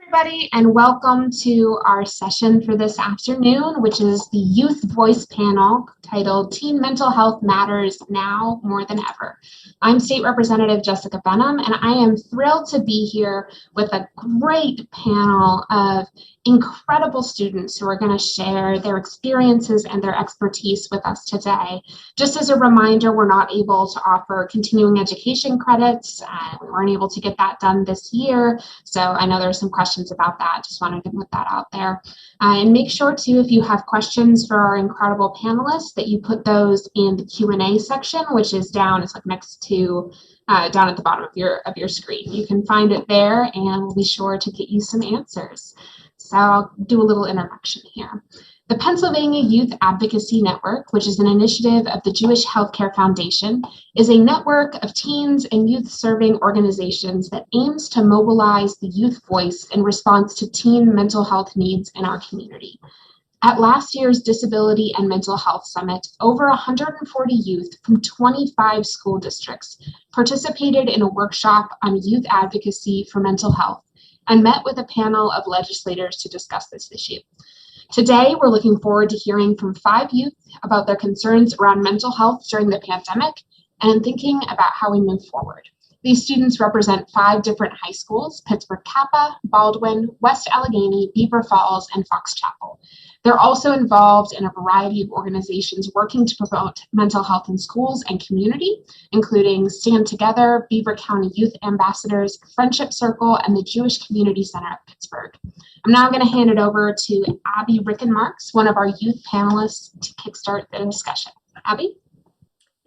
Everybody, and welcome to our session for this afternoon, which is the Youth Voice panel titled Teen Mental Health Matters Now More Than Ever. I'm State Representative Jessica Benham, and I am thrilled to be here with a great panel of incredible students who are going to share their experiences and their expertise with us today. Just as a reminder, we're not able to offer continuing education credits. We weren't able to get that done this year, so I know there's some questions about that. Just wanted to put that out there. And make sure too, if you have questions for our incredible panelists, that you put those in the Q&A section, which is down, it's like next to, down at the bottom of your screen. You can find it there, and we'll be sure to get you some answers. So I'll do a little introduction here. The Pennsylvania Youth Advocacy Network, which is an initiative of the Jewish Healthcare Foundation, is a network of teens and youth-serving organizations that aims to mobilize the youth voice in response to teen mental health needs in our community. At last year's Disability and Mental Health Summit, over 140 youth from 25 school districts participated in a workshop on youth advocacy for mental health and met with a panel of legislators to discuss this issue. Today, we're looking forward to hearing from 5 youth about their concerns around mental health during the pandemic and thinking about how we move forward. These students represent 5 different high schools: Pittsburgh Kappa, Baldwin, West Allegheny, Beaver Falls, and Fox Chapel. They're also involved in a variety of organizations working to promote mental health in schools and community, including Stand Together, Beaver County Youth Ambassadors, Friendship Circle, and the Jewish Community Center of Pittsburgh. I'm now going to hand it over to Abby Rickenmarks, one of our youth panelists, to kickstart the discussion. Abby?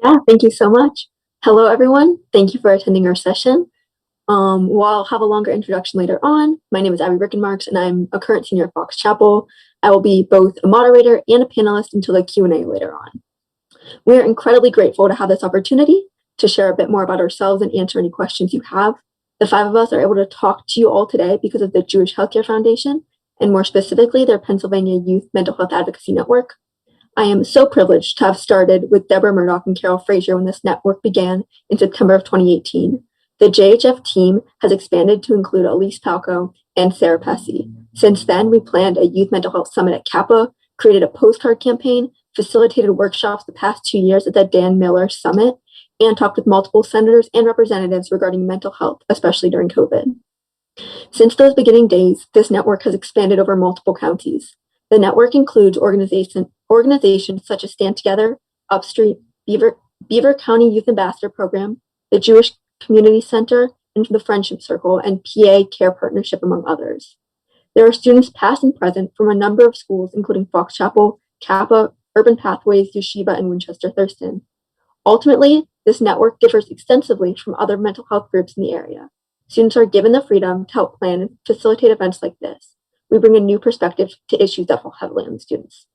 Yeah, thank you so much. Hello, everyone. Thank you for attending our session. I'll have a longer introduction later on. My name is Abby Rickenmarks, and I'm a current senior at Fox Chapel. I will be both a moderator and a panelist until the Q&A later on. We are incredibly grateful to have this opportunity to share a bit more about ourselves and answer any questions you have. The 5 of us are able to talk to you all today because of the Jewish Healthcare Foundation, and more specifically, their Pennsylvania Youth Mental Health Advocacy Network. I am so privileged to have started with Deborah Murdoch and Carol Frazier when this network began in September of 2018. The JHF team has expanded to include Elise Palco and Sarah Pesci. Since then, we planned a Youth Mental Health Summit at Kappa, created a postcard campaign, facilitated workshops the past 2 years at the Dan Miller Summit, and talked with multiple senators and representatives regarding mental health, especially during COVID. Since those beginning days, this network has expanded over multiple counties. The network includes organizations such as Stand Together, Upstreet, Beaver County Youth Ambassador Program, the Jewish Community Center, and the Friendship Circle, and PA Care Partnership, among others. There are students past and present from a number of schools, including Fox Chapel, Kappa, Urban Pathways, Yeshiva, and Winchester Thurston. Ultimately, this network differs extensively from other mental health groups in the area. Students are given the freedom to help plan and facilitate events like this. We bring a new perspective to issues that fall heavily on the students.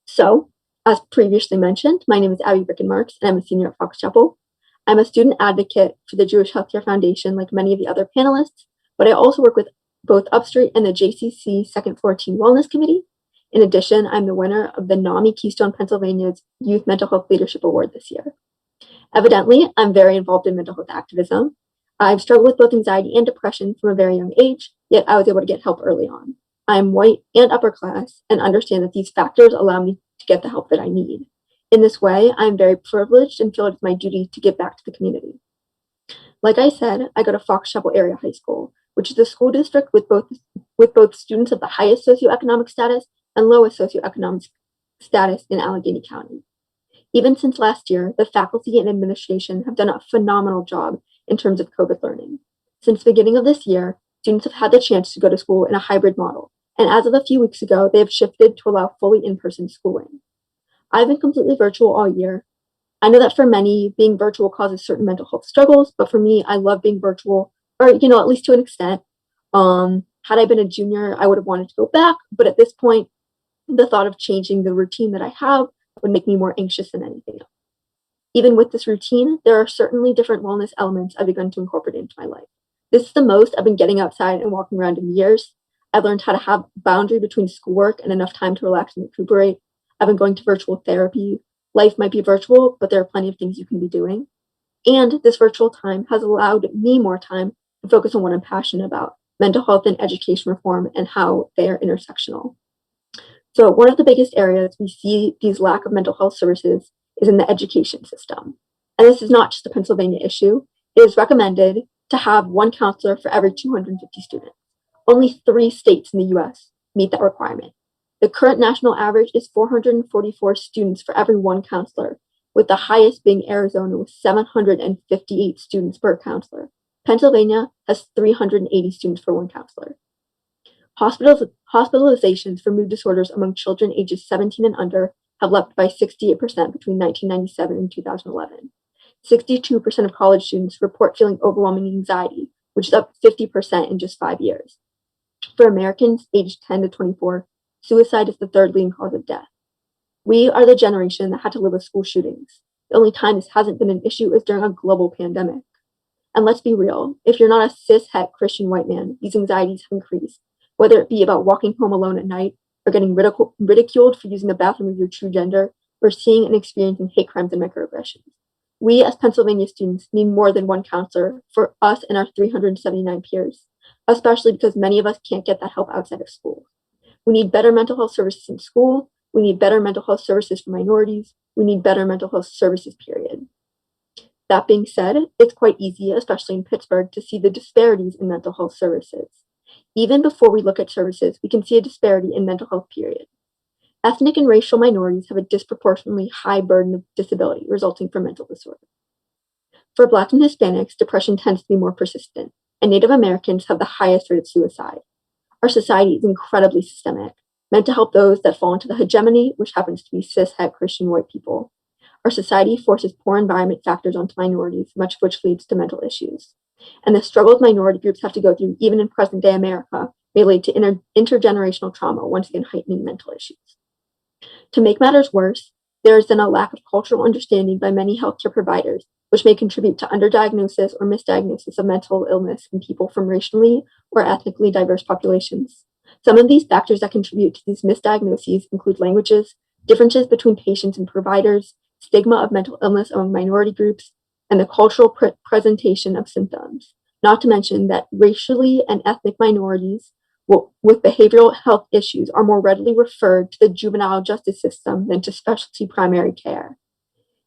So, as previously mentioned, my name is Abby Rickenmarks, and I'm a senior at Fox Chapel. I'm a student advocate for the Jewish Healthcare Foundation, like many of the other panelists, but I also work with both Upstreet and the JCC Second Floor Teen Wellness Committee. In addition, I'm the winner of the NAMI Keystone Pennsylvania's Youth Mental Health Leadership Award this year. Evidently, I'm very involved in mental health activism. I've struggled with both anxiety and depression from a very young age, yet I was able to get help early on. I'm white and upper class and understand that these factors allow me to get the help that I need. In this way, I'm very privileged and feel it's my duty to give back to the community. Like I said, I go to Fox Chapel Area High School, which is a school district with both students of the highest socioeconomic status and lowest socioeconomic status in Allegheny County. Even since last year, the faculty and administration have done a phenomenal job in terms of COVID learning. Since the beginning of this year, students have had the chance to go to school in a hybrid model, and as of a few weeks ago, they have shifted to allow fully in-person schooling. I've been completely virtual all year. I know that for many, being virtual causes certain mental health struggles, but for me, I love being virtual, or at least to an extent. Had I been a junior, I would have wanted to go back, but at this point, the thought of changing the routine that I have would make me more anxious than anything else. Even with this routine, there are certainly different wellness elements I've begun to incorporate into my life. This is the most I've been getting outside and walking around in years. I've learned how to have boundary between schoolwork and enough time to relax and recuperate. I've been going to virtual therapy. Life might be virtual, but there are plenty of things you can be doing. And this virtual time has allowed me more time to focus on what I'm passionate about, mental health and education reform, and how they are intersectional. So one of the biggest areas we see these lack of mental health services is in the education system. And this is not just a Pennsylvania issue. It is recommended to have one counselor for every 250 students. Only 3 states in the US meet that requirement. The current national average is 444 students for every 1 counselor, with the highest being Arizona with 758 students per counselor. Pennsylvania has 380 students for 1 counselor. Hospitalizations for mood disorders among children ages 17 and under have leapt by 68% between 1997 and 2011. 62% of college students report feeling overwhelming anxiety, which is up 50% in just 5 years. For Americans aged 10 to 24, suicide is the 3rd leading cause of death. We are the generation that had to live with school shootings. The only time this hasn't been an issue is during a global pandemic. And let's be real, if you're not a cis-het Christian white man, these anxieties have increased, whether it be about walking home alone at night, or getting ridiculed for using the bathroom of your true gender, or seeing and experiencing hate crimes and microaggressions. We as Pennsylvania students need more than 1 counselor for us and our 379 peers, especially because many of us can't get that help outside of school. We need better mental health services in school. We need better mental health services for minorities. We need better mental health services, period. That being said, it's quite easy, especially in Pittsburgh, to see the disparities in mental health services. Even before we look at services, we can see a disparity in mental health, period. Ethnic and racial minorities have a disproportionately high burden of disability resulting from mental disorder. For Black and Hispanics, depression tends to be more persistent, and Native Americans have the highest rate of suicide. Our society is incredibly systemic, meant to help those that fall into the hegemony, which happens to be cis-het Christian white people. Our society forces poor environment factors onto minorities, much of which leads to mental issues. And the struggles minority groups have to go through, even in present-day America, may lead to intergenerational trauma, once again heightening mental issues. To make matters worse, there has been a lack of cultural understanding by many healthcare providers, which may contribute to underdiagnosis or misdiagnosis of mental illness in people from racially or ethnically diverse populations. Some of these factors that contribute to these misdiagnoses include languages, differences between patients and providers, stigma of mental illness among minority groups, and the cultural presentation of symptoms. Not to mention that racially and ethnic minorities with behavioral health issues are more readily referred to the juvenile justice system than to specialty primary care.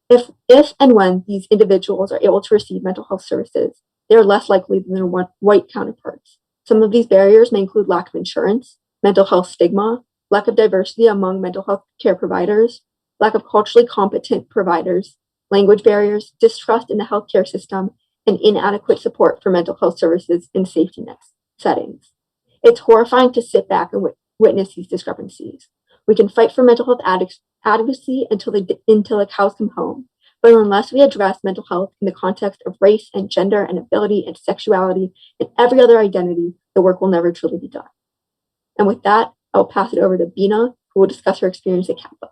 If and when these individuals are able to receive mental health services, they are less likely than their white counterparts. Some of these barriers may include lack of insurance, mental health stigma, lack of diversity among mental health care providers, lack of culturally competent providers, language barriers, distrust in the healthcare system, and inadequate support for mental health services in safety net settings. It's horrifying to sit back and witness these discrepancies. We can fight for mental health adequacy until the cows come home, but unless we address mental health in the context of race and gender and ability and sexuality and every other identity, the work will never truly be done. And with that, I'll pass it over to Bina, who will discuss her experience at Kappa.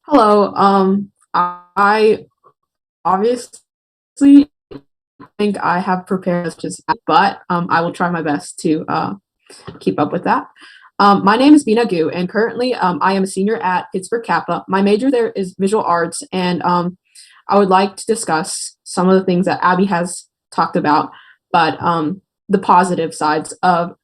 Hello. I obviously think I have prepared but I will try my best to keep up with that. My name is Bina Gu, and currently I am a senior at Pittsburgh Kappa. My major there is visual arts, and I would like to discuss some of the things that Abby has talked about, but the positive sides of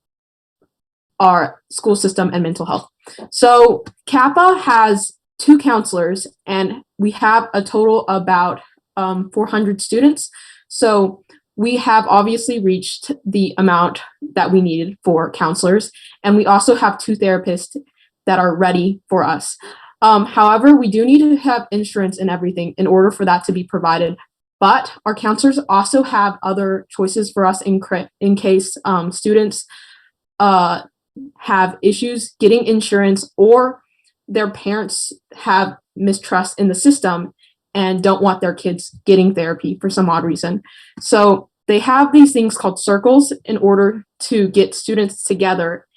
our school system and mental health. So Kappa has 2 counselors, and we have a total about 400 students. So we have obviously reached the amount that we needed for counselors, and we also have 2 therapists that are ready for us. However, we do need to have insurance and everything in order for that to be provided. But our counselors also have other choices for us in case students have issues getting insurance, or their parents have mistrust in the system and don't want their kids getting therapy for some odd reason. So they have these things called circles in order to get students together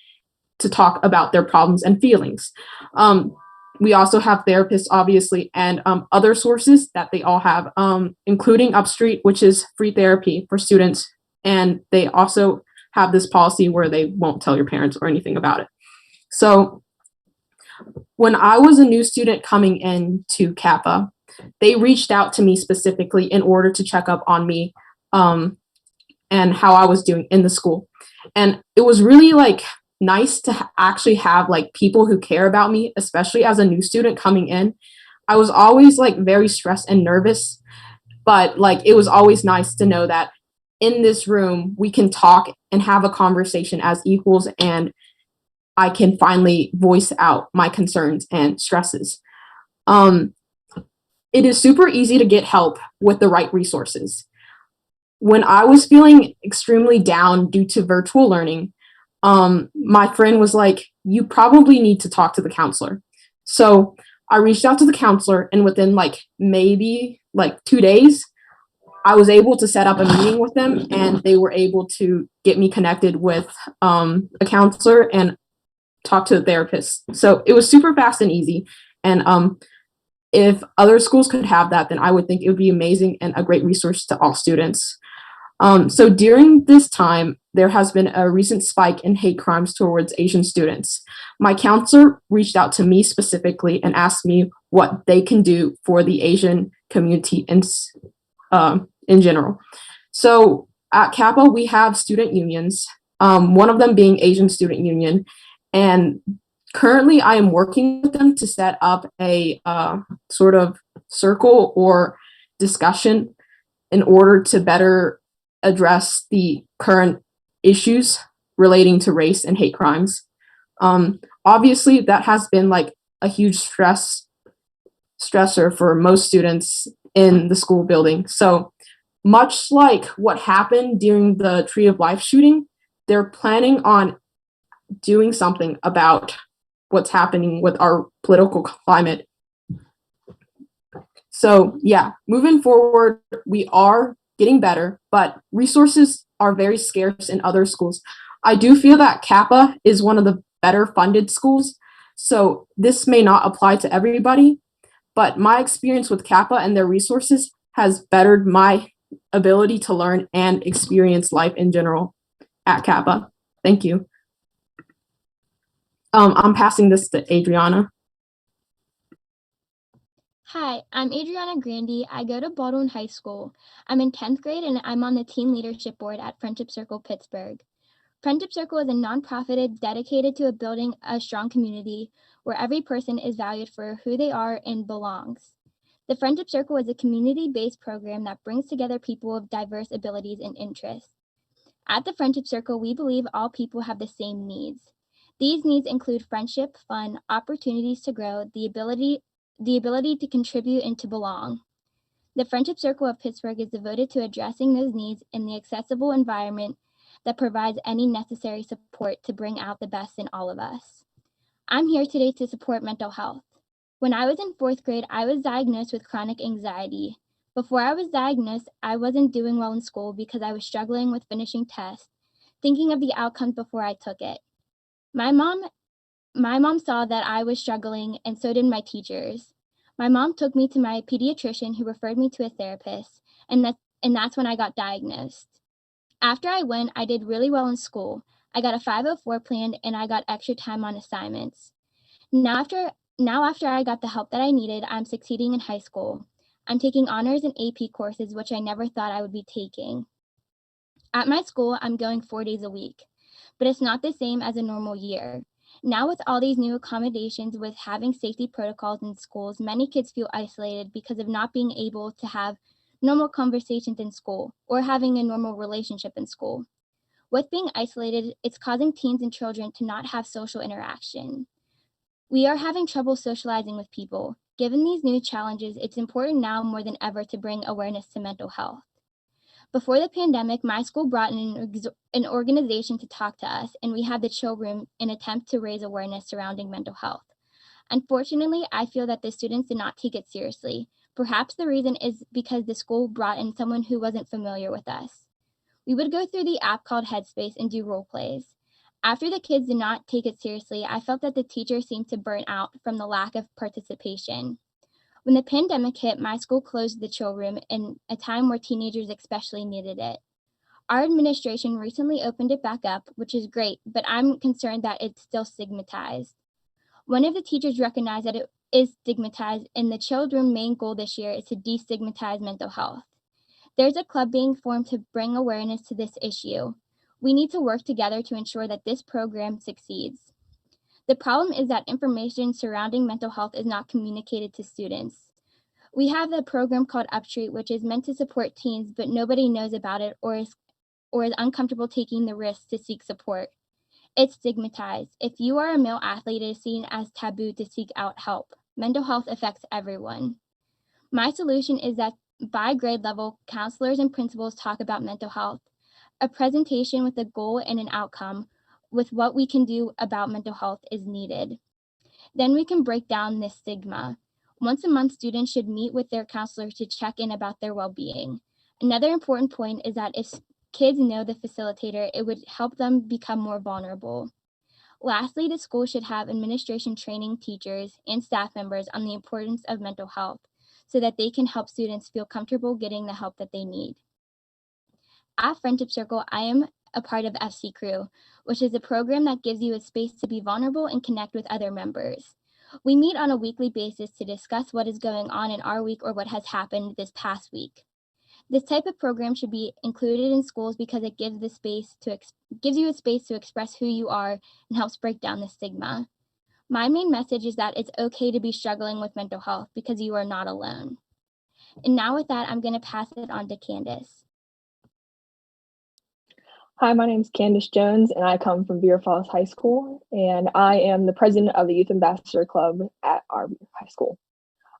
to talk about their problems and feelings. We also have therapists, obviously, and other sources that they all have, including Upstreet, which is free therapy for students. And they also have this policy where they won't tell your parents or anything about it. So when I was a new student coming into Kappa, they reached out to me specifically in order to check up on me and how I was doing in the school. And it was really like nice to actually have like people who care about me, especially as a new student coming in. I was always like very stressed and nervous, but like it was always nice to know that in this room we can talk and have a conversation as equals, and I can finally voice out my concerns and stresses. It is super easy to get help with the right resources. When I was feeling extremely down due to virtual learning, my friend was like, you probably need to talk to the counselor. So I reached out to the counselor, and within like maybe like 2 days, I was able to set up a meeting with them, and they were able to get me connected with a counselor and talk to a therapist. So it was super fast and easy. And if other schools could have that, then I would think it would be amazing and a great resource to all students. So during this time, there has been a recent spike in hate crimes towards Asian students. My counselor reached out to me specifically and asked me what they can do for the Asian community in general. So at Kappa, we have student unions, one of them being Asian Student Union. And currently, I am working with them to set up a sort of circle or discussion in order to better address the current issues relating to race and hate crimes. Obviously, that has been like a huge stressor for most students in the school building. So much like what happened during the Tree of Life shooting, they're planning on doing something about what's happening with our political climate. So yeah, moving forward, we are getting better, but resources are very scarce in other schools. I do feel that Kappa is one of the better funded schools, so this may not apply to everybody, but my experience with Kappa and their resources has bettered my ability to learn and experience life in general at Kappa. Thank you. I'm passing this to Adriana. Hi, I'm Adriana Grandy. I go to Baldwin High School. I'm in 10th grade and I'm on the Teen Leadership Board at Friendship Circle Pittsburgh. Friendship Circle is a nonprofit dedicated to building a strong community where every person is valued for who they are and belongs. The Friendship Circle is a community-based program that brings together people of diverse abilities and interests. At the Friendship Circle, we believe all people have the same needs. These needs include friendship, fun, opportunities to grow, the ability to contribute and to belong. The Friendship Circle of Pittsburgh is devoted to addressing those needs in the accessible environment that provides any necessary support to bring out the best in all of us. I'm here today to support mental health. When I was in 4th grade, I was diagnosed with chronic anxiety. Before I was diagnosed, I wasn't doing well in school because I was struggling with finishing tests, thinking of the outcomes before I took it. My mom saw that I was struggling, and so did my teachers. My mom took me to my pediatrician, who referred me to a therapist, and that's when I got diagnosed. After I went, I did really well in school. I got a 504 plan, and I got extra time on assignments. Now after I got the help that I needed, I'm succeeding in high school. I'm taking honors and AP courses, which I never thought I would be taking. At my school, I'm going 4 days a week, but it's not the same as a normal year. Now with all these new accommodations with having safety protocols in schools, many kids feel isolated because of not being able to have normal conversations in school or having a normal relationship in school. With being isolated, it's causing teens and children to not have social interaction. We are having trouble socializing with people. Given these new challenges, it's important now more than ever to bring awareness to mental health. Before the pandemic, my school brought in an organization to talk to us, and we had the chill room in an attempt to raise awareness surrounding mental health. Unfortunately, I feel that the students did not take it seriously. Perhaps the reason is because the school brought in someone who wasn't familiar with us. We would go through the app called Headspace and do role plays. After the kids did not take it seriously, I felt that the teachers seemed to burn out from the lack of participation. When the pandemic hit, my school closed the chill room in a time where teenagers especially needed it. Our administration recently opened it back up, which is great, but I'm concerned that it's still stigmatized. One of the teachers recognized that it is stigmatized, and the chill room main goal this year is to destigmatize mental health. There's a club being formed to bring awareness to this issue. We need to work together to ensure that this program succeeds. The problem is that information surrounding mental health is not communicated to students. We have a program called Upstreet, which is meant to support teens, but nobody knows about it or is uncomfortable taking the risk to seek support. It's stigmatized. If you are a male athlete, it is seen as taboo to seek out help. Mental health affects everyone. My solution is that by grade level, counselors and principals talk about mental health. A presentation with a goal and an outcome with what we can do about mental health is needed. Then we can break down this stigma. Once a month, students should meet with their counselor to check in about their well-being. Another important point is that if kids know the facilitator, it would help them become more vulnerable. Lastly, the school should have administration training teachers and staff members on the importance of mental health so that they can help students feel comfortable getting the help that they need. At Friendship Circle, I am a part of FC Crew, which is a program that gives you a space to be vulnerable and connect with other members. We meet on a weekly basis to discuss what is going on in our week or what has happened this past week. This type of program should be included in schools because it gives you a space to express who you are and helps break down the stigma. My main message is that it's okay to be struggling with mental health because you are not alone. And now with that, I'm going to pass it on to Candace. Hi, my name is Candace Jones, and I come from Beaver Falls High School, and I am the president of the Youth Ambassador Club at our high school.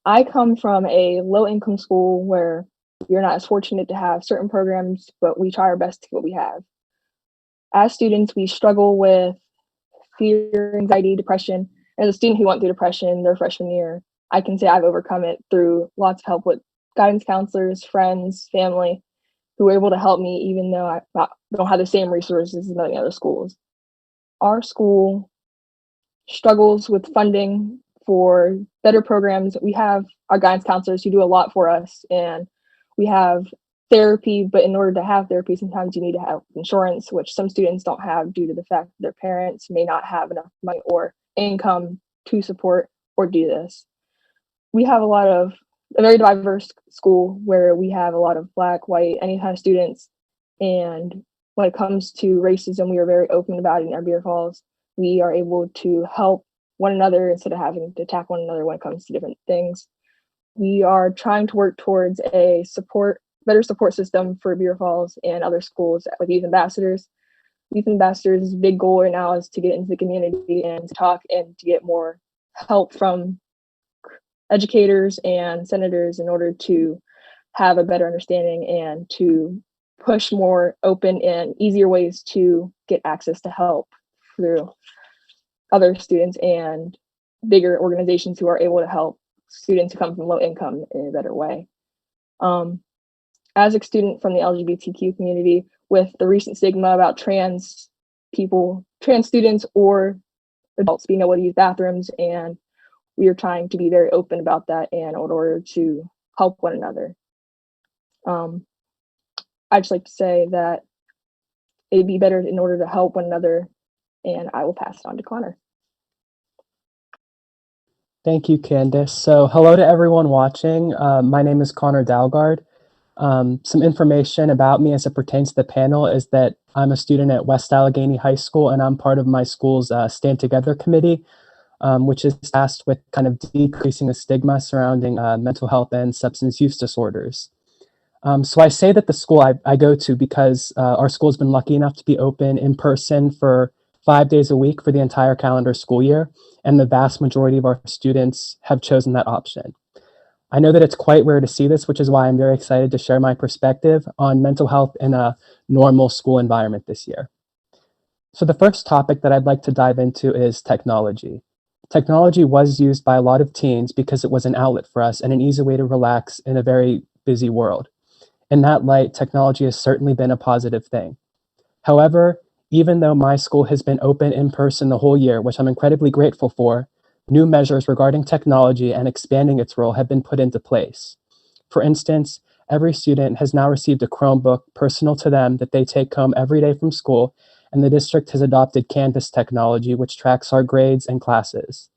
I come from a low-income school where we're not as fortunate to have certain programs, but we try our best to get what we have. As students, we struggle with fear, anxiety, depression. As a student who went through depression their freshman year, I can say I've overcome it through lots of help with guidance counselors, friends, family, who were able to help me even though I don't have the same resources as many other schools. Our school struggles with funding for better programs. We have our guidance counselors who do a lot for us, and we have therapy, but in order to have therapy, sometimes you need to have insurance, which some students don't have due to the fact that their parents may not have enough money or income to support or do this. We have a very diverse school where we have a lot of Black, white, any kind of students. And when it comes to racism, we are very open about it in our Beaver Falls. We are able to help one another instead of having to attack one another when it comes to different things. We are trying to work towards a better support system for Beaver Falls and other schools with youth ambassadors. Youth ambassadors' big goal right now is to get into the community and to talk and to get more help from educators and senators in order to have a better understanding and to push more open and easier ways to get access to help through other students and bigger organizations who are able to help students who come from low income in a better way. As a student from the LGBTQ community, with the recent stigma about trans students or adults being able to use bathrooms, and we are trying to be very open about that and in order to help one another. I'd just like to say that it'd be better in order to help one another, and I will pass it on to Connor. Thank you, Candace. So hello to everyone watching. My name is Connor Dalgard. Some information about me as it pertains to the panel is that I'm a student at West Allegheny High School, and I'm part of my school's Stand Together committee, which is tasked with kind of decreasing the stigma surrounding mental health and substance use disorders. So I say that the school I go to because our school's been lucky enough to be open in person for 5 days a week for the entire calendar school year, and the vast majority of our students have chosen that option. I know that it's quite rare to see this, which is why I'm very excited to share my perspective on mental health in a normal school environment this year. So the first topic that I'd like to dive into is technology. Technology was used by a lot of teens because it was an outlet for us and an easy way to relax in a very busy world. In that light, technology has certainly been a positive thing. However, even though my school has been open in person the whole year, which I'm incredibly grateful for, new measures regarding technology and expanding its role have been put into place. For instance, every student has now received a Chromebook personal to them that they take home every day from school, and the district has adopted Canvas technology, which tracks our grades and classes.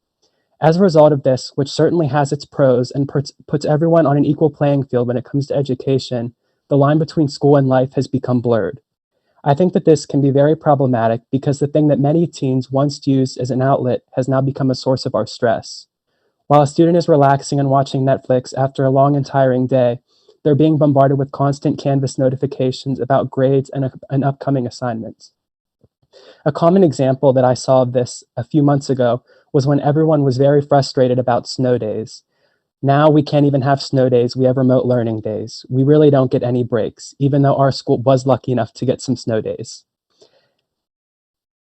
As a result of this, which certainly has its pros and puts everyone on an equal playing field when it comes to education, the line between school and life has become blurred. I think that this can be very problematic because the thing that many teens once used as an outlet has now become a source of our stress. While a student is relaxing and watching Netflix after a long and tiring day, they're being bombarded with constant Canvas notifications about grades and upcoming assignments. A common example that I saw of this a few months ago was when everyone was very frustrated about snow days. Now we can't even have snow days, we have remote learning days. We really don't get any breaks, even though our school was lucky enough to get some snow days.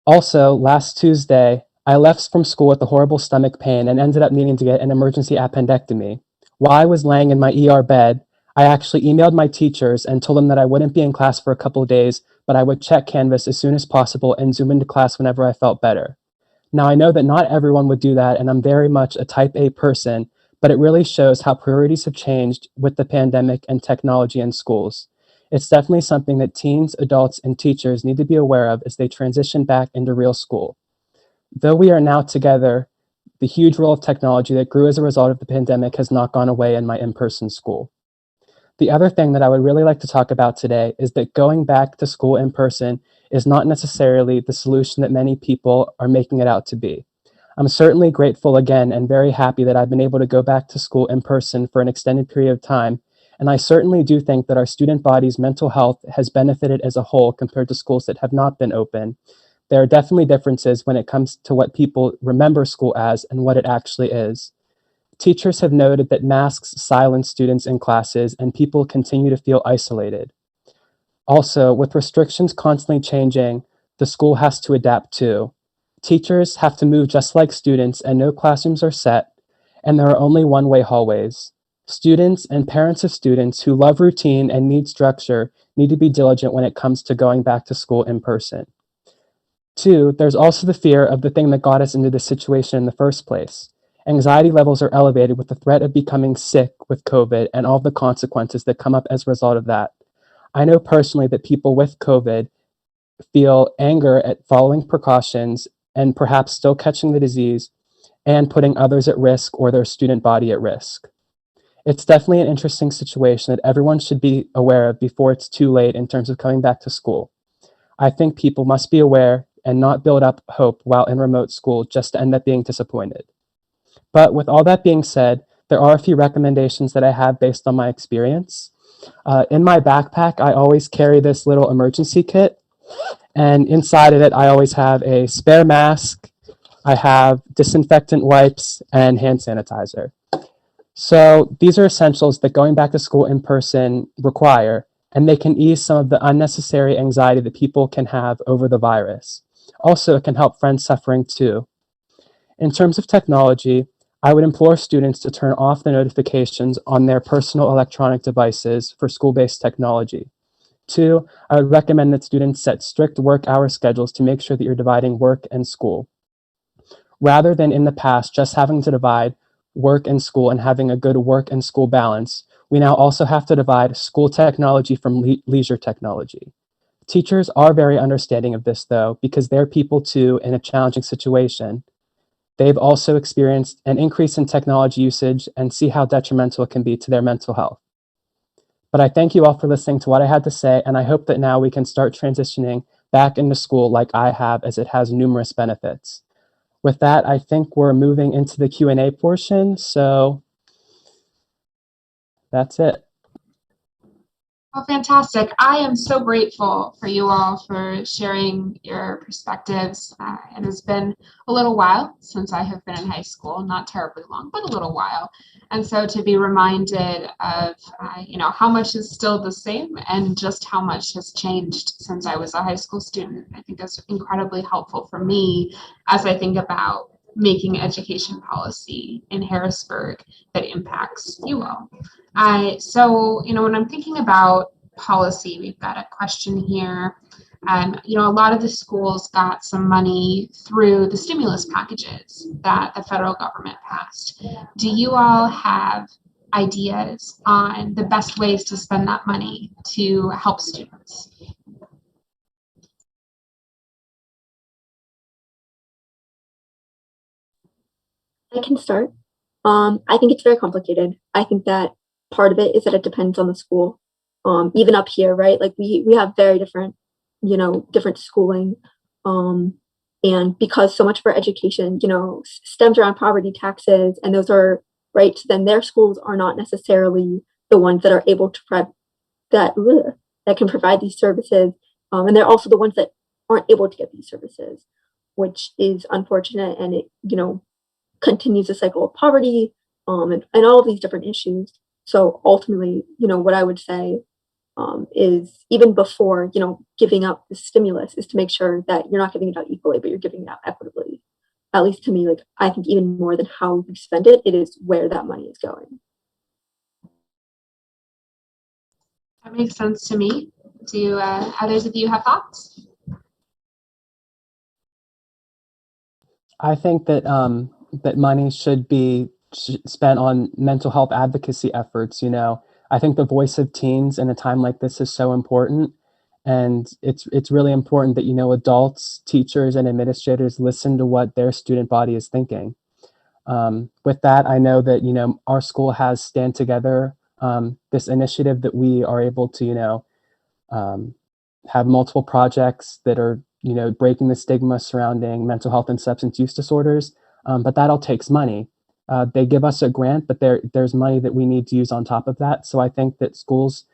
Also, last Tuesday, I left from school with a horrible stomach pain and ended up needing to get an emergency appendectomy. While I was laying in my ER bed, I actually emailed my teachers and told them that I wouldn't be in class for a couple of days, but I would check Canvas as soon as possible and zoom into class whenever I felt better. Now, I know that not everyone would do that, and I'm very much a type A person, but it really shows how priorities have changed with the pandemic and technology in schools. It's definitely something that teens, adults, and teachers need to be aware of as they transition back into real school. Though we are now together, the huge role of technology that grew as a result of the pandemic has not gone away in my in-person school. The other thing that I would really like to talk about today is that going back to school in person is not necessarily the solution that many people are making it out to be. I'm certainly grateful again and very happy that I've been able to go back to school in person for an extended period of time, and I certainly do think that our student body's mental health has benefited as a whole compared to schools that have not been open. There are definitely differences when it comes to what people remember school as and what it actually is. Teachers have noted that masks silence students in classes and people continue to feel isolated. Also, with restrictions constantly changing, the school has to adapt too. Teachers have to move just like students and no classrooms are set, and there are only one-way hallways. Students and parents of students who love routine and need structure need to be diligent when it comes to going back to school in person. Two, there's also the fear of the thing that got us into this situation in the first place. Anxiety levels are elevated with the threat of becoming sick with COVID and all the consequences that come up as a result of that. I know personally that people with COVID feel anger at following precautions and perhaps still catching the disease and putting others at risk or their student body at risk. It's definitely an interesting situation that everyone should be aware of before it's too late in terms of coming back to school. I think people must be aware and not build up hope while in remote school just to end up being disappointed. But with all that being said, there are a few recommendations that I have based on my experience. In my backpack, I always carry this little emergency kit, and inside of it, I always have a spare mask, I have disinfectant wipes, and hand sanitizer. So these are essentials that going back to school in person require, and they can ease some of the unnecessary anxiety that people can have over the virus. Also, it can help friends suffering too. In terms of technology, I would implore students to turn off the notifications on their personal electronic devices for school-based technology. Two, I would recommend that students set strict work hour schedules to make sure that you're dividing work and school. Rather than in the past just having to divide work and school and having a good work and school balance, we now also have to divide school technology from leisure technology. Teachers are very understanding of this though, because they're people too in a challenging situation. They've also experienced an increase in technology usage and see how detrimental it can be to their mental health. But I thank you all for listening to what I had to say, and I hope that now we can start transitioning back into school like I have, as it has numerous benefits. With that, I think we're moving into the Q&A portion, so that's it. Well, fantastic. I am so grateful for you all for sharing your perspectives. It has been a little while since I have been in high school, not terribly long, but a little while. And so to be reminded of, how much is still the same and just how much has changed since I was a high school student, I think is incredibly helpful for me as I think about making education policy in Harrisburg that impacts you all. So, when I'm thinking about policy, we've got a question here. A lot of the schools got some money through the stimulus packages that the federal government passed. Do you all have ideas on the best ways to spend that money to help students? I can start. I think it's very complicated. I think that part of it is that it depends on the school. even up here, right? Like we have very different, different schooling. And because so much of our education, stems around poverty taxes, and those are right, so then their schools are not necessarily the ones that are able to provide that can provide these services. And they're also the ones that aren't able to get these services, which is unfortunate, and it, continues the cycle of poverty, and all of these different issues. So ultimately, what I would say is even before, giving up the stimulus is to make sure that you're not giving it out equally, but you're giving it out equitably. At least to me, like I think even more than how you spend it, it is where that money is going. That makes sense to me. Do others of you have thoughts? I think that that money should be spent on mental health advocacy efforts. I think the voice of teens in a time like this is so important, and it's really important that adults, teachers, and administrators listen to what their student body is thinking. With that, I know that our school has Stand Together, this initiative that we are able to have multiple projects that are breaking the stigma surrounding mental health and substance use disorders. But that all takes money. They give us a grant, but there's money that we need to use on top of that. So I think that schools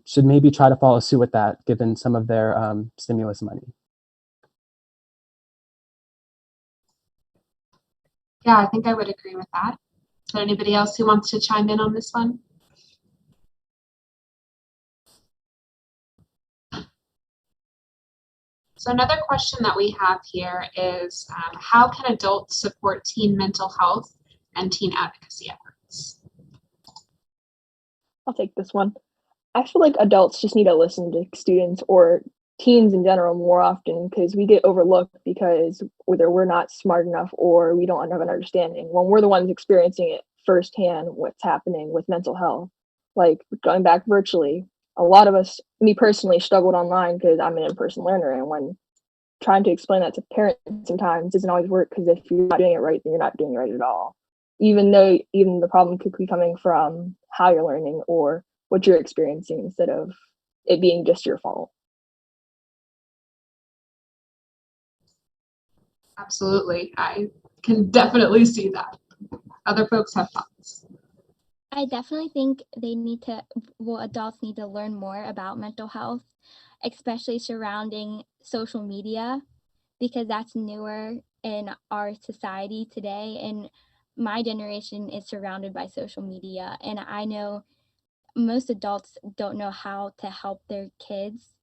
should maybe try to follow suit with that, given some of their stimulus money. Yeah, I think I would agree with that. Is there anybody else who wants to chime in on this one? So another question that we have here is, how can adults support teen mental health and teen advocacy efforts? I'll take this one. I feel like adults just need to listen to students or teens in general more often, because we get overlooked because whether we're not smart enough or we don't have an understanding when we're the ones experiencing it firsthand, what's happening with mental health. Like going back virtually, a lot of us, me personally, struggled online because I'm an in-person learner, and when trying to explain that to parents sometimes doesn't always work, because if you're not doing it right, then you're not doing it right at all. Even though even the problem could be coming from how you're learning or what you're experiencing instead of it being just your fault. Absolutely. I can definitely see that. Other folks have thoughts. I definitely think adults need to learn more about mental health, especially surrounding social media, because that's newer in our society today. And my generation is surrounded by social media. And I know most adults don't know how to help their kids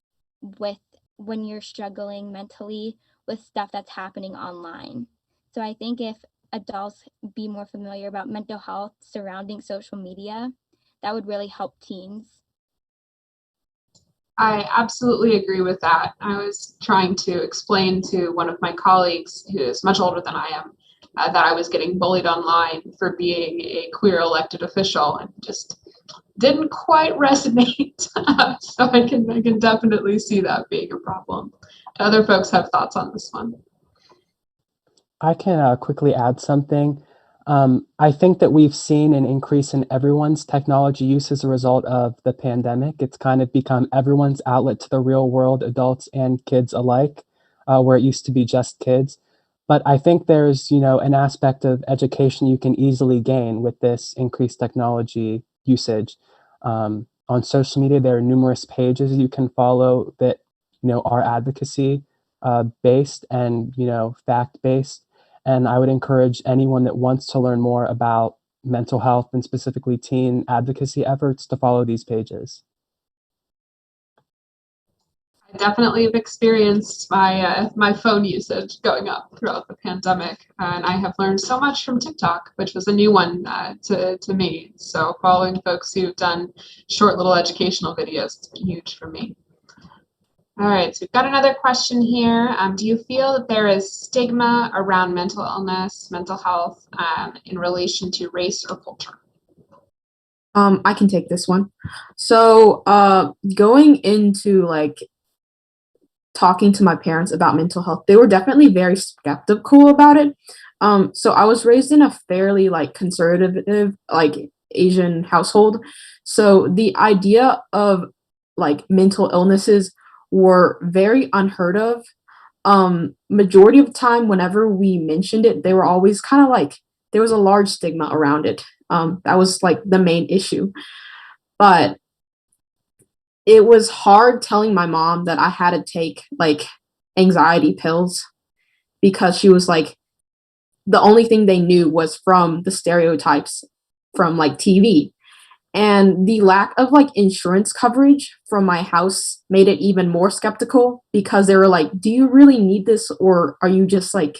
when you're struggling mentally with stuff that's happening online. So I think if adults be more familiar about mental health surrounding social media, that would really help teens. I absolutely agree with that. I was trying to explain to one of my colleagues who is much older than I am that I was getting bullied online for being a queer elected official, and just didn't quite resonate. So I can definitely see that being a problem. Do other folks have thoughts on this one? I can quickly add something. I think that we've seen an increase in everyone's technology use as a result of the pandemic. It's kind of become everyone's outlet to the real world, adults and kids alike, where it used to be just kids. But I think there's, an aspect of education you can easily gain with this increased technology usage. On social media, there are numerous pages you can follow that, are advocacy based and, fact based. And I would encourage anyone that wants to learn more about mental health and specifically teen advocacy efforts to follow these pages. I definitely have experienced my phone usage going up throughout the pandemic, and I have learned so much from TikTok, which was a new one to me. So following folks who've done short little educational videos has been huge for me. All right, so we've got another question here. Do you feel that there is stigma around mental illness, mental health, in relation to race or culture? I can take this one. So going into talking to my parents about mental health, they were definitely very skeptical about it. So I was raised in a fairly conservative Asian household. So the idea of like mental illnesses were very unheard of. Majority of the time, whenever we mentioned it, they were always kind of like there was a large stigma around it. That was like the main issue. But it was hard telling my mom that I had to take like anxiety pills because she was like, the only thing they knew was from the stereotypes from like TV. And the lack of like insurance coverage from my house made it even more skeptical because they were like, do you really need this? Or are you just like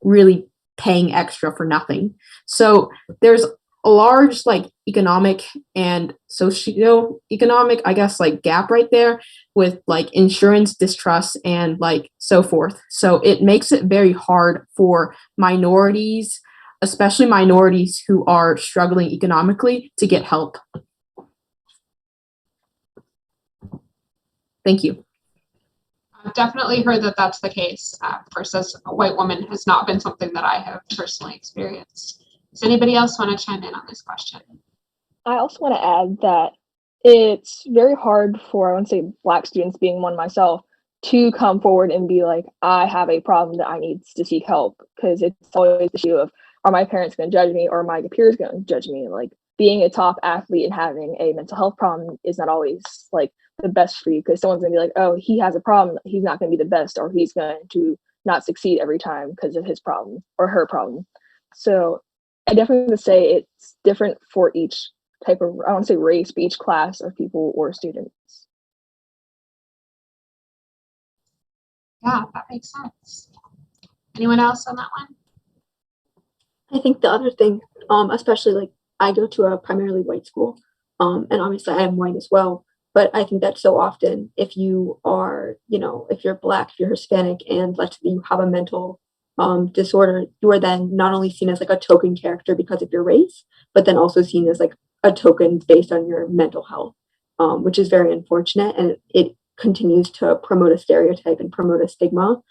really paying extra for nothing? So there's a large like economic and socio-economic, I guess, like gap right there with like insurance distrust and like so forth. So it makes it very hard for minorities, especially minorities who are struggling economically, to get help. Thank you. I've definitely heard that that's the case. Versus a white woman has not been something that I have personally experienced. Does anybody else want to chime in on this question? I also want to add that it's very hard for, I want to say, Black students, being one myself, to come forward and be like, I have a problem that I need to seek help, because it's always the issue of, are my parents going to judge me, or are my peers going to judge me? Like, being a top athlete and having a mental health problem is not always like the best for you, because someone's going to be like, oh, he has a problem, he's not going to be the best, or he's going to not succeed every time because of his problem or her problem. So I definitely would say it's different for each type of, I don't want to say race, but each class of people or students. Yeah, that makes sense. Anyone else on that one? I think the other thing, especially like I go to a primarily white school, and obviously I am white as well, but I think that so often if you are, if you're Black, if you're Hispanic, and let's say you have a mental disorder, you are then not only seen as like a token character because of your race, but then also seen as like a token based on your mental health, which is very unfortunate, and it continues to promote a stereotype and promote a stigma.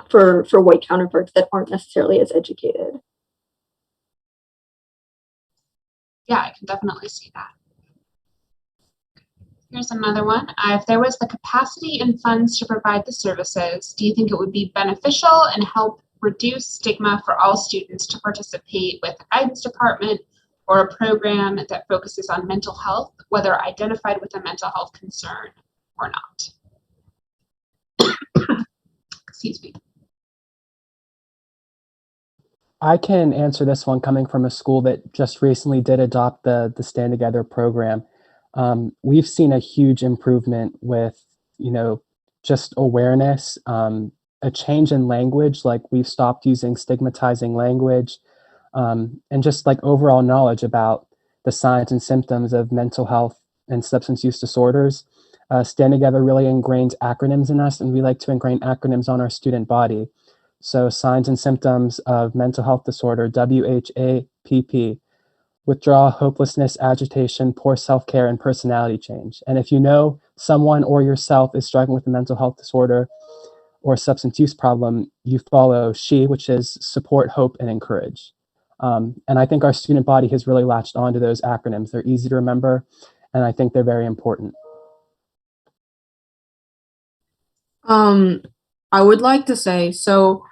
For white counterparts that aren't necessarily as educated. Yeah, I can definitely see that. Here's another one. If there was the capacity and funds to provide the services, do you think it would be beneficial and help reduce stigma for all students to participate with a guidance department or a program that focuses on mental health, whether identified with a mental health concern or not? Excuse me. I can answer this one coming from a school that just recently did adopt the Stand Together program. We've seen a huge improvement with, just awareness, a change in language, like we've stopped using stigmatizing language, and just like overall knowledge about the signs and symptoms of mental health and substance use disorders. Stand Together really ingrains acronyms in us, and we like to ingrain acronyms on our student body. So signs and symptoms of mental health disorder, WHAPP, withdrawal, hopelessness, agitation, poor self-care, and personality change. And if you know someone or yourself is struggling with a mental health disorder or substance use problem, you follow SHE, which is support, hope, and encourage. And I think our student body has really latched onto those acronyms. They're easy to remember, and I think they're very important. I would like to say, so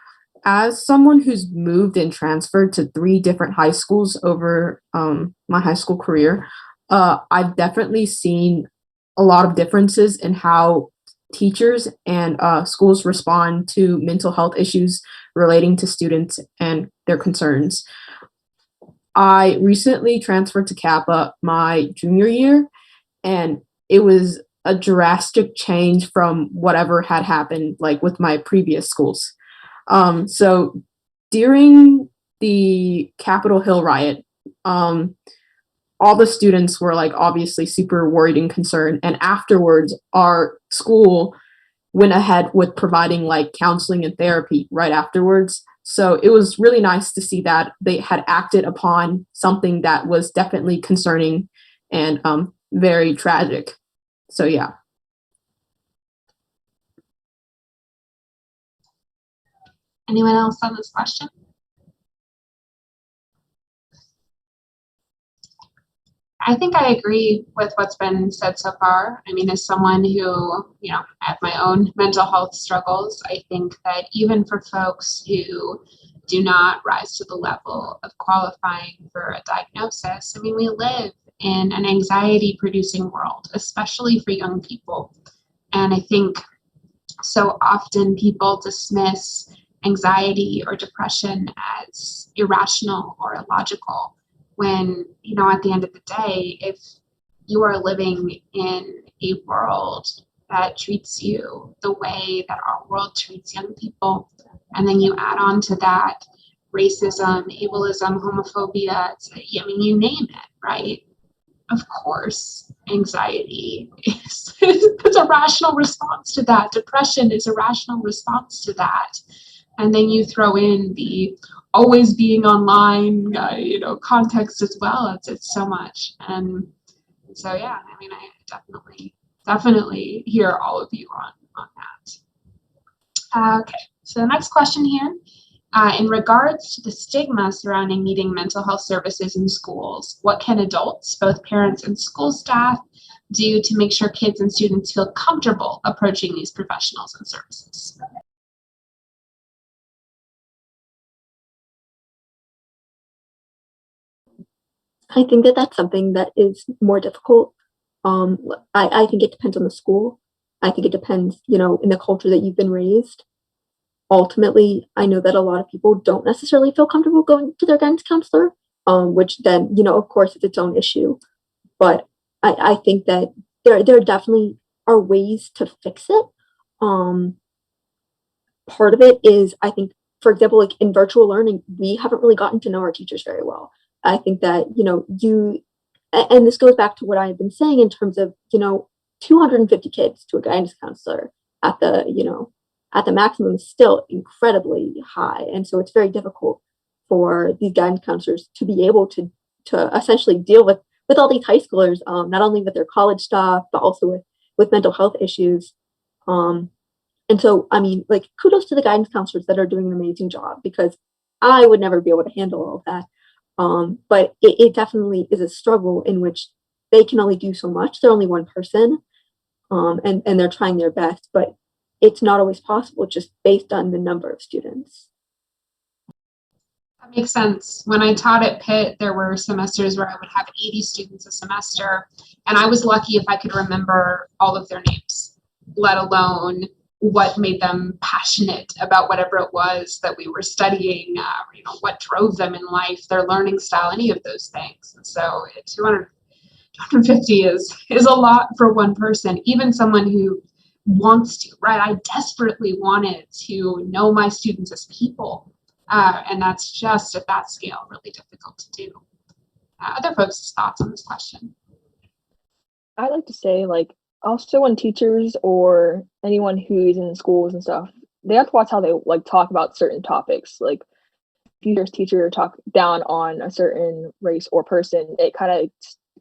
as someone who's moved and transferred to 3 different high schools over my high school career, I've definitely seen a lot of differences in how teachers and schools respond to mental health issues relating to students and their concerns. I recently transferred to Kappa my junior year, and it was a drastic change from whatever had happened like with my previous schools. So during the Capitol Hill riot, all the students were like obviously super worried and concerned. And afterwards, our school went ahead with providing like counseling and therapy right afterwards. So it was really nice to see that they had acted upon something that was definitely concerning and very tragic. So yeah. Anyone else on this question? I think I agree with what's been said so far. I mean, as someone who, I have my own mental health struggles, I think that even for folks who do not rise to the level of qualifying for a diagnosis, I mean, we live in an anxiety producing world, especially for young people. And I think so often people dismiss anxiety or depression as irrational or illogical when, at the end of the day, if you are living in a world that treats you the way that our world treats young people, and then you add on to that racism, ableism, homophobia, you name it, right? Of course, anxiety is a rational response to that. Depression is a rational response to that. And then you throw in the always being online, context as well. It's so much. And so, yeah, I mean, I definitely hear all of you on that. Okay, so the next question here. In regards to the stigma surrounding needing mental health services in schools, what can adults, both parents and school staff, do to make sure kids and students feel comfortable approaching these professionals and services? I think that that's something that is more difficult. I think it depends on the school. I think it depends, in the culture that you've been raised. Ultimately, I know that a lot of people don't necessarily feel comfortable going to their guidance counselor, which then, of course, it's its own issue. But I think that there definitely are ways to fix it. Part of it is, I think, for example, like in virtual learning, we haven't really gotten to know our teachers very well. I think that, and this goes back to what I've been saying in terms of, 250 kids to a guidance counselor at the maximum is still incredibly high. And so it's very difficult for these guidance counselors to be able to essentially deal with all these high schoolers, not only with their college stuff, but also with mental health issues. And so, I mean, like, kudos to the guidance counselors that are doing an amazing job, because I would never be able to handle all of that. But it definitely is a struggle in which they can only do so much. They're only one person, and they're trying their best, but it's not always possible just based on the number of students. That makes sense. When I taught at Pitt, there were semesters where I would have 80 students a semester, and I was lucky if I could remember all of their names, let alone what made them passionate about whatever it was that we were studying, what drove them in life, their learning style, any of those things. And so 250 is a lot for one person, even someone who wants to, right? I desperately wanted to know my students as people. And that's just at that scale really difficult to do. Other folks' thoughts on this question? I'd like to say, also when teachers or anyone who's in schools and stuff, they have to watch how they talk about certain topics. Like, if you hear a teacher talk down on a certain race or person, it kind of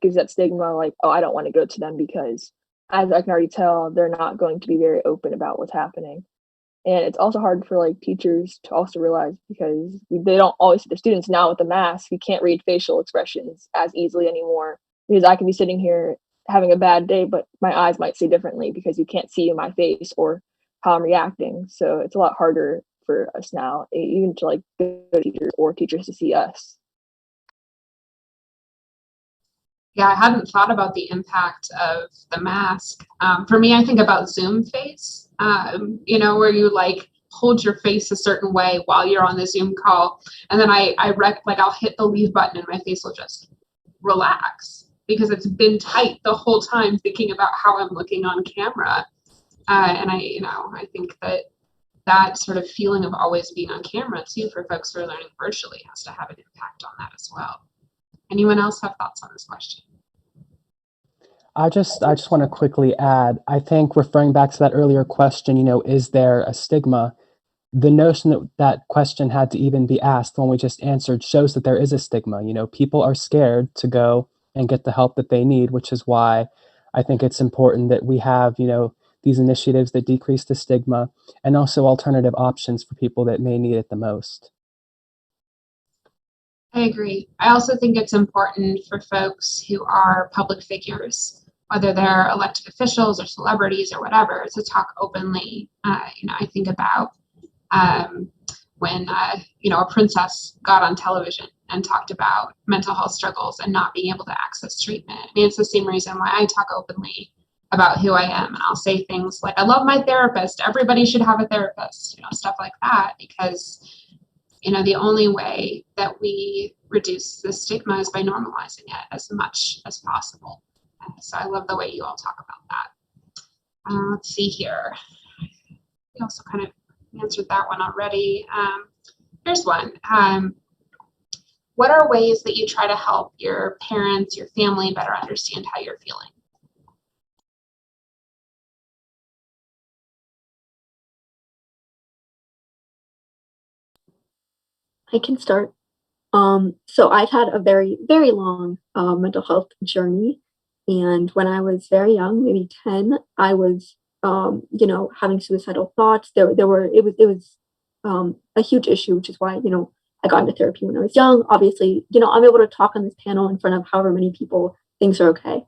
gives that stigma, oh, I don't want to go to them, because as I can already tell, they're not going to be very open about what's happening. And it's also hard for teachers to also realize, because they don't always see the students. Now with the mask, you can't read facial expressions as easily anymore, because I can be sitting here having a bad day, but my eyes might see differently because you can't see my face or how I'm reacting. So it's a lot harder for us now, even to go to teachers or teachers to see us. Yeah, I hadn't thought about the impact of the mask. For me, I think about Zoom face, where you hold your face a certain way while you're on the Zoom call. And then I'll hit the leave button and my face will just relax because it's been tight the whole time thinking about how I'm looking on camera. And I think that sort of feeling of always being on camera too, for folks who are learning virtually, has to have an impact on that as well. Anyone else have thoughts on this question? I just want to quickly add, I think referring back to that earlier question, is there a stigma? The notion that that question had to even be asked, the one we just answered, shows that there is a stigma. People are scared to go and get the help that they need, which is why I think it's important that we have, these initiatives that decrease the stigma, and also alternative options for people that may need it the most. I agree. I also think it's important for folks who are public figures, whether they're elected officials or celebrities or whatever, to talk openly. I think about when a princess got on television and talked about mental health struggles and not being able to access treatment. I mean, it's the same reason why I talk openly about who I am, and I'll say things like, "I love my therapist. Everybody should have a therapist," stuff like that, because the only way that we reduce the stigma is by normalizing it as much as possible. So I love the way you all talk about that. Let's see here. We also kind of answered that one already. Here's one. What are ways that you try to help your parents, your family better understand how you're feeling? I can start. So I've had a very, very long mental health journey. And when I was very young, maybe 10, I was, having suicidal thoughts. It was a huge issue, which is why, I got into therapy when I was young. Obviously, I'm able to talk on this panel in front of however many people, things are okay.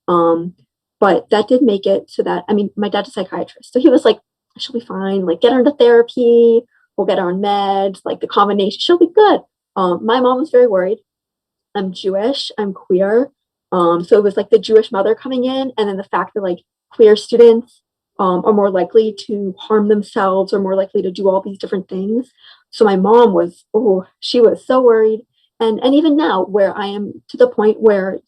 But that did make it so that, I mean, my dad's a psychiatrist. So he was like, she'll be fine. Like, get her into therapy. We'll get her on meds. Like, the combination, she'll be good. My mom was very worried. I'm Jewish, I'm queer. So it was like the Jewish mother coming in, and then the fact that like queer students are more likely to harm themselves or more likely to do all these different things. So my mom was, she was so worried. And even now, where I am to the point where,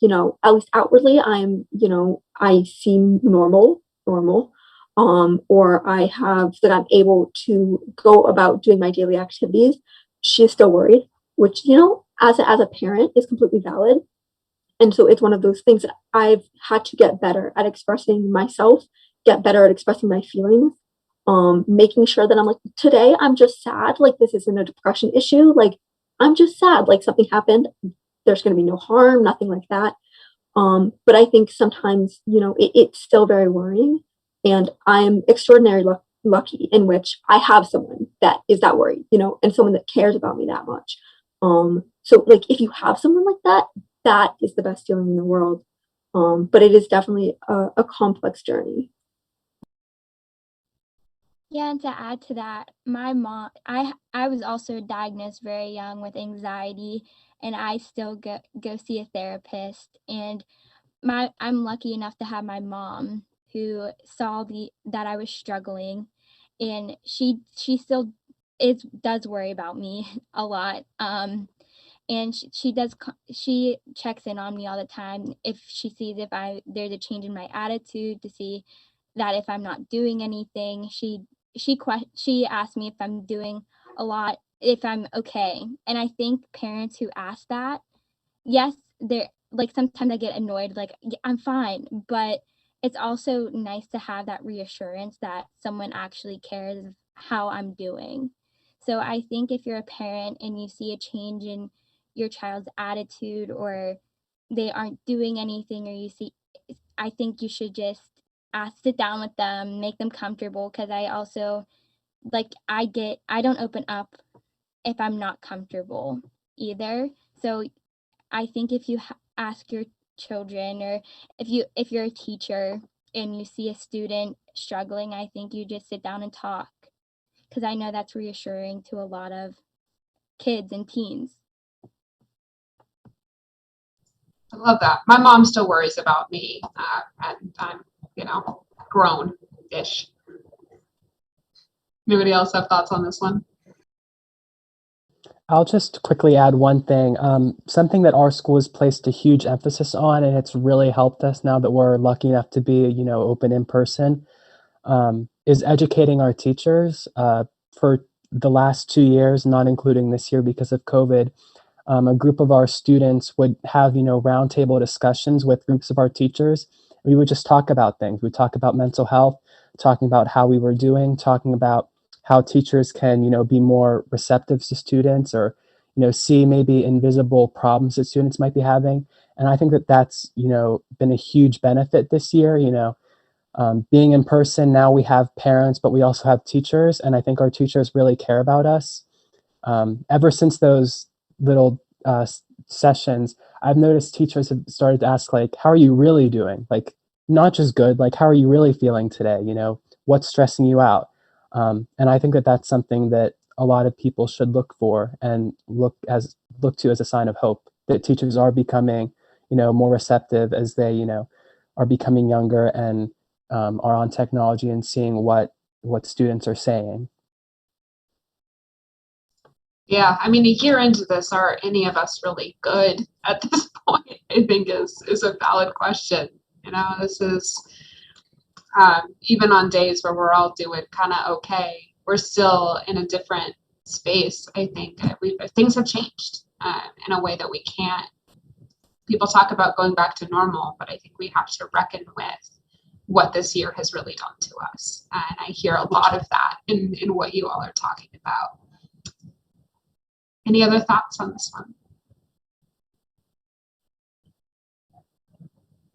at least outwardly, I seem normal, or I have that I'm able to go about doing my daily activities. She is still worried, which, as a parent is completely valid. And so it's one of those things that I've had to get better at expressing myself, get better at expressing my feelings, making sure that I'm like, today I'm just sad. Like, this isn't a depression issue. Like, I'm just sad. Like, something happened. There's going to be no harm, nothing like that. But I think sometimes, it's still very worrying. And I'm extraordinarily lucky in which I have someone that is that worried, and someone that cares about me that much. So like if you have someone like that, that is the best feeling in the world. But it is definitely a complex journey. Yeah, and to add to that, my mom, I was also diagnosed very young with anxiety, and I still go see a therapist. And I'm lucky enough to have my mom who saw that I was struggling, and she still does worry about me a lot. And she checks in on me all the time if she sees if there's a change in my attitude, to see that if I'm not doing anything. She asked me if I'm doing a lot, if I'm okay. And I think parents who ask that, yes, they're like, sometimes I get annoyed, like, I'm fine, but it's also nice to have that reassurance that someone actually cares how I'm doing. So I think if you're a parent and you see a change in your child's attitude, or they aren't doing anything, or I think you should just sit down with them, make them comfortable, because I also, like, I don't open up if I'm not comfortable either. So I think if you ask your children, or if you're a teacher and you see a student struggling, I think you just sit down and talk, because I know that's reassuring to a lot of kids and teens. I love that. My mom still worries about me, and I'm, grown-ish. Anybody else have thoughts on this one? I'll just quickly add one thing. Something that our school has placed a huge emphasis on, and it's really helped us now that we're lucky enough to be, open in person, is educating our teachers. For the last 2 years, not including this year because of COVID, a group of our students would have, roundtable discussions with groups of our teachers. We would just talk about things. We'd talk about mental health, talking about how we were doing, talking about how teachers can, be more receptive to students, or, see maybe invisible problems that students might be having. And I think that that's, been a huge benefit this year. Being in person, now we have parents, but we also have teachers. And I think our teachers really care about us. Ever since those little sessions, I've noticed teachers have started to ask, like, how are you really doing? Like, not just good, like, how are you really feeling today? You know, what's stressing you out? And I think that that's something that a lot of people should look for and look to as a sign of hope, that teachers are becoming, you know, more receptive as they, you know, are becoming younger and are on technology and seeing what students are saying. Yeah, I mean, a year into this, are any of us really good at this point? I think is a valid question. You know, this is even on days where we're all doing kind of okay, we're still in a different space. I think things have changed in a way that we can't. People talk about going back to normal, but I think we have to reckon with what this year has really done to us. And I hear a lot of that in what you all are talking about. Any other thoughts on this one?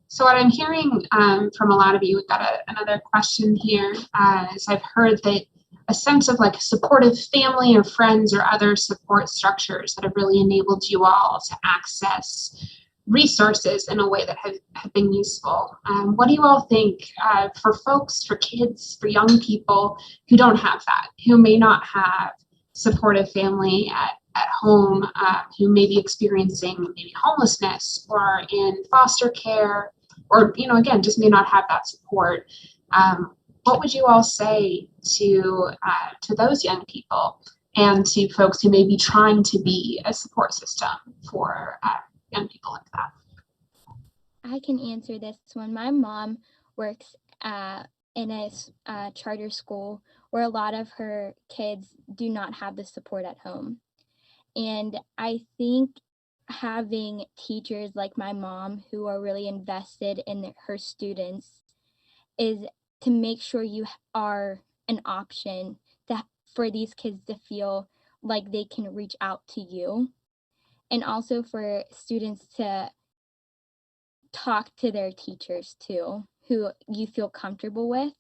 So what I'm hearing from a lot of you, we've got another question here, is I've heard that a sense of like a supportive family or friends or other support structures that have really enabled you all to access resources in a way that have been useful. What do you all think for folks, for kids, for young people who don't have that, who may not have supportive family at home, who may be experiencing maybe homelessness or in foster care, or, you know, again, just may not have that support? What would you all say to those young people and to folks who may be trying to be a support system for young people like that? I can answer this one. My mom works in a charter school where a lot of her kids do not have the support at home. And I think having teachers like my mom who are really invested in her students is to make sure you are an option for these kids to feel like they can reach out to you, and also for students to talk to their teachers too, who you feel comfortable with.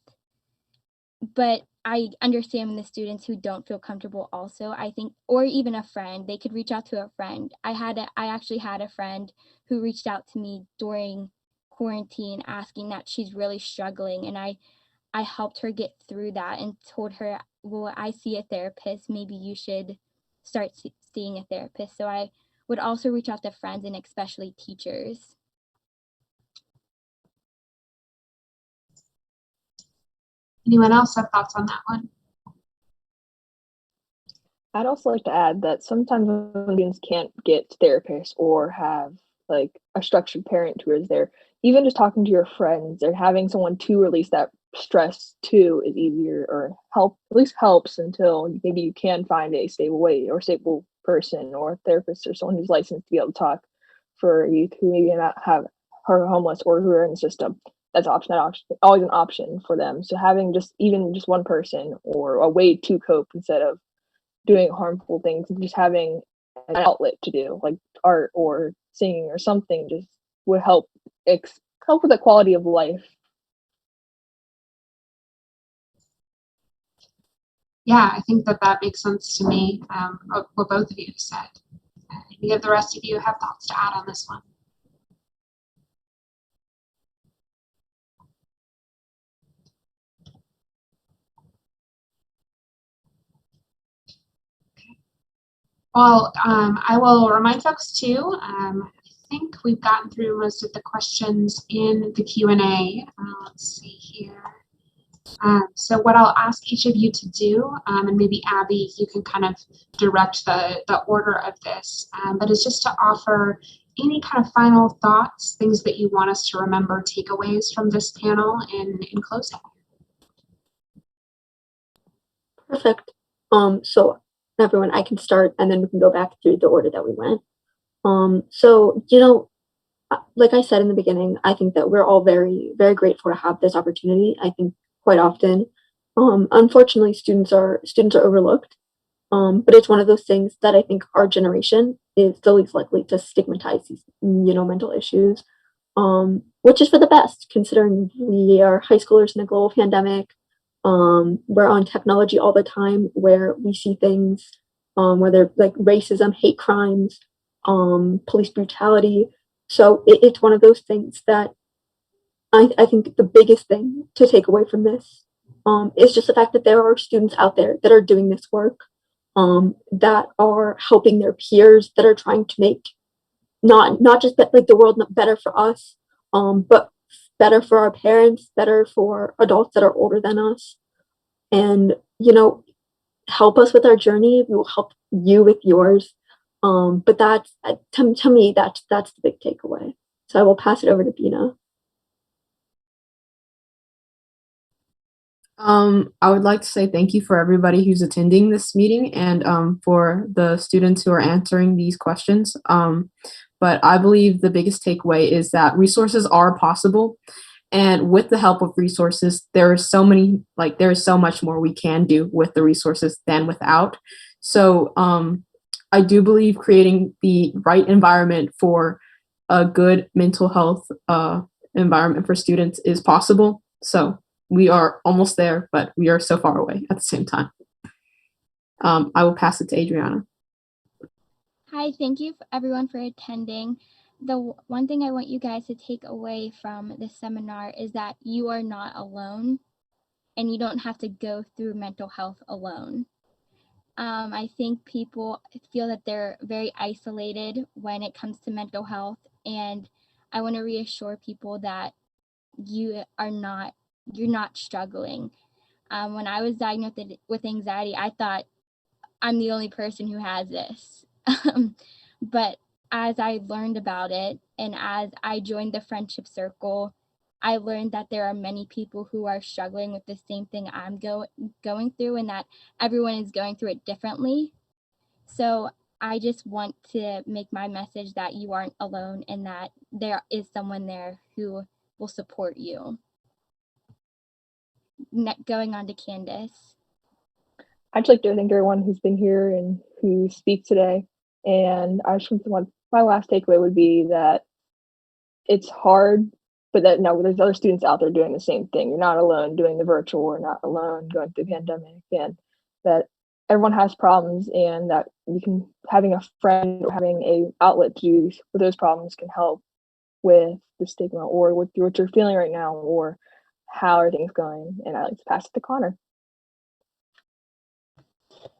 But I understand the students who don't feel comfortable also, I think, or even a friend, they could reach out to a friend. I actually had a friend who reached out to me during quarantine asking that she's really struggling, and I helped her get through that and told her, well, I see a therapist, maybe you should start seeing a therapist. So I would also reach out to friends and especially teachers. Anyone else have thoughts on that one? I'd also like to add that sometimes when students can't get therapists or have like a structured parent who is there, even just talking to your friends or having someone to release that stress to is easier, or at least helps until maybe you can find a stable way or stable person or a therapist or someone who's licensed to be able to talk for youth who maybe not have are homeless or who are in the system. That's always an option for them. So having even just one person or a way to cope instead of doing harmful things, and just having an outlet to do like art or singing or something just would help help with the quality of life. Yeah, I think that makes sense to me, what both of you said. Any of the rest of you have thoughts to add on this one? Well, I will remind folks too, I think we've gotten through most of the questions in the Q&A. Let's see here. So what I'll ask each of you to do, and maybe Abby, you can kind of direct the order of this, but it's just to offer any kind of final thoughts, things that you want us to remember, takeaways from this panel in closing. Perfect. So everyone, I can start and then we can go back through the order that we went. So, you know, like I said in the beginning, I think that we're all very, very grateful to have this opportunity. I think quite often, unfortunately, students are overlooked. But it's one of those things that I think our generation is the least likely to stigmatize these, you know, mental issues, which is for the best, considering we are high schoolers in a global pandemic. We're on technology all the time, where we see things, whether like racism, hate crimes, police brutality. So it's one of those things that I think the biggest thing to take away from this is just the fact that there are students out there that are doing this work, that are helping their peers, that are trying to make not just like the world better for us, but better for our parents, better for adults that are older than us, and help us with our journey. We will help you with yours. But that's to me that's the big takeaway. So I will pass it over to Bina. I would like to say thank you for everybody who's attending this meeting and for the students who are answering these questions. But I believe the biggest takeaway is that resources are possible. And with the help of resources, there is so much more we can do with the resources than without. So I do believe creating the right environment for a good mental health environment for students is possible. So we are almost there, but we are so far away at the same time. I will pass it to Adriana. Hi, thank you everyone for attending. The one thing I want you guys to take away from this seminar is that you are not alone and you don't have to go through mental health alone. I think people feel that they're very isolated when it comes to mental health, and I want to reassure people that you're not struggling. When I was diagnosed with anxiety, I thought I'm the only person who has this. But as I learned about it and as I joined the friendship circle, I learned that there are many people who are struggling with the same thing I'm going through, and that everyone is going through it differently. So I just want to make my message that you aren't alone and that there is someone there who will support you. Going on to Candace. I'd just like to thank everyone who's been here and who speaks today. And I just want my last takeaway would be that it's hard, but that no, there's other students out there doing the same thing. You're not alone doing the virtual, or not alone going through the pandemic, and that everyone has problems, and that you can having a friend or having a outlet to do with those problems can help with the stigma or with what you're feeling right now or how everything's going. And I like to pass it to Connor.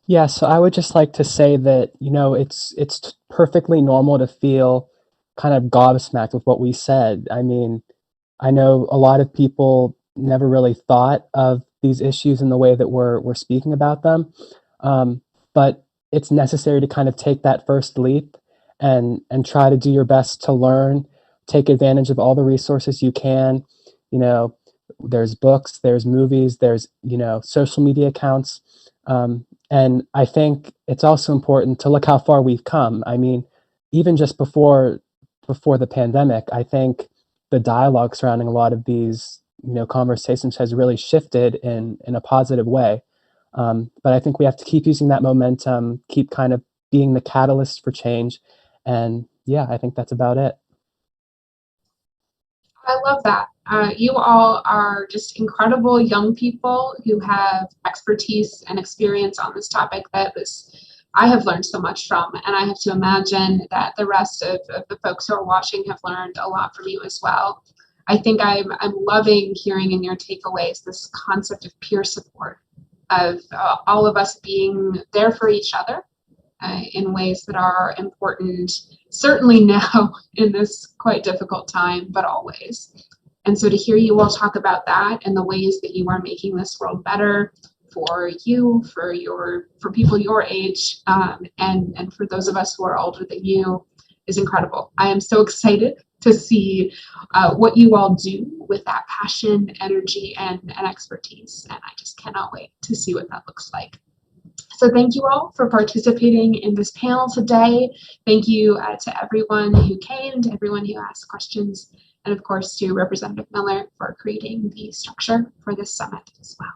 Yeah, so I would just like to say that, it's perfectly normal to feel kind of gobsmacked with what we said. I mean, I know a lot of people never really thought of these issues in the way that we're speaking about them. But it's necessary to kind of take that first leap and try to do your best to learn, take advantage of all the resources you can. You know, there's books, there's movies, there's, social media accounts. And I think it's also important to look how far we've come. I mean, even just before the pandemic, I think the dialogue surrounding a lot of these, conversations has really shifted in a positive way. But I think we have to keep using that momentum, keep kind of being the catalyst for change. And yeah, I think that's about it. I love that. You all are just incredible young people who have expertise and experience on this topic I have learned so much from, and I have to imagine that the rest of the folks who are watching have learned a lot from you as well. I think I'm loving hearing in your takeaways this concept of peer support, of all of us being there for each other in ways that are important, certainly now in this quite difficult time, but always. And so to hear you all talk about that and the ways that you are making this world better for you, for people your age, and for those of us who are older than you is incredible. I am so excited to see what you all do with that passion, energy, and expertise. And I just cannot wait to see what that looks like. So thank you all for participating in this panel today. Thank you to everyone who came, to everyone who asked questions, and of course to Representative Miller for creating the structure for this summit as well.